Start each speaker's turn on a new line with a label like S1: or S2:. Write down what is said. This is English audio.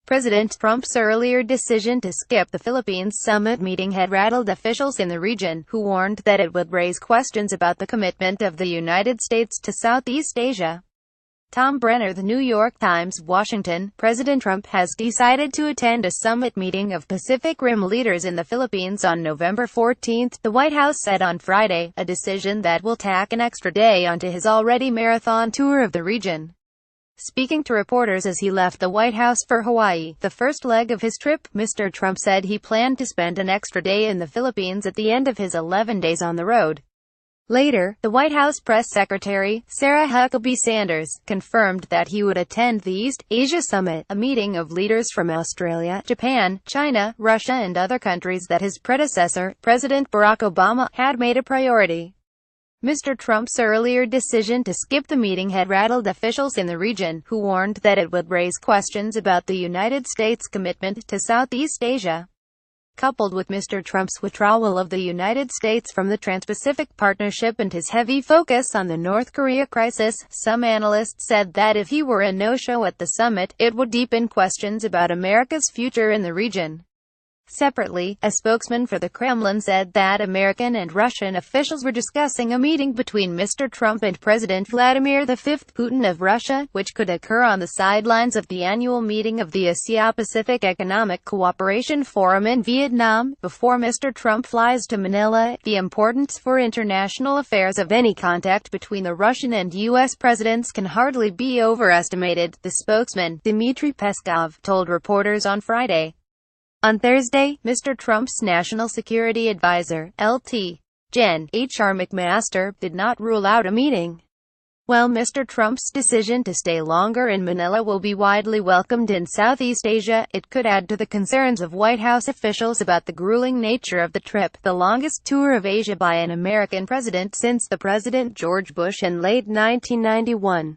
S1: President Trump's earlier decision to skip the Philippines summit meeting had rattled officials in the region, who warned that it would raise questions about the commitment of the United States to Southeast Asia. Tom Brenner, The New York Times, Washington. President Trump has decided to attend a summit meeting of Pacific Rim leaders in the Philippines on November 14, the White House said on Friday, a decision that will tack an extra day onto his already marathon tour of the region. Speaking to reporters as he left the White House for Hawaii, the first leg of his trip, Mr. Trump said he planned to spend an extra day in the Philippines at the end of his 11 days on the road. Later, the White House press secretary, Sarah Huckabee Sanders, confirmed that he would attend the East Asia Summit, a meeting of leaders from Australia, Japan, China, Russia and other countries that his predecessor, President Barack Obama, had made a priority. Mr. Trump's earlier decision to skip the meeting had rattled officials in the region, who warned that it would raise questions about the United States' commitment to Southeast Asia. Coupled with Mr. Trump's withdrawal of the United States from the Trans-Pacific Partnership and his heavy focus on the North Korea crisis, some analysts said that if he were a no-show at the summit, it would deepen questions about America's future in the region. Separately, a spokesman for the Kremlin said that American and Russian officials were discussing a meeting between Mr. Trump and President Vladimir V. Putin of Russia, which could occur on the sidelines of the annual meeting of the Asia-Pacific Economic Cooperation Forum in Vietnam, before Mr. Trump flies to Manila. The importance for international affairs of any contact between the Russian and U.S. presidents can hardly be overestimated, the spokesman, Dmitry Peskov, told reporters on Friday. On Thursday, Mr. Trump's National Security Advisor, Lt. Gen. H.R. McMaster, did not rule out a meeting. While Mr. Trump's decision to stay longer in Manila will be widely welcomed in Southeast Asia, it could add to the concerns of White House officials about the grueling nature of the trip, the longest tour of Asia by an American president since the President George Bush in late 1991.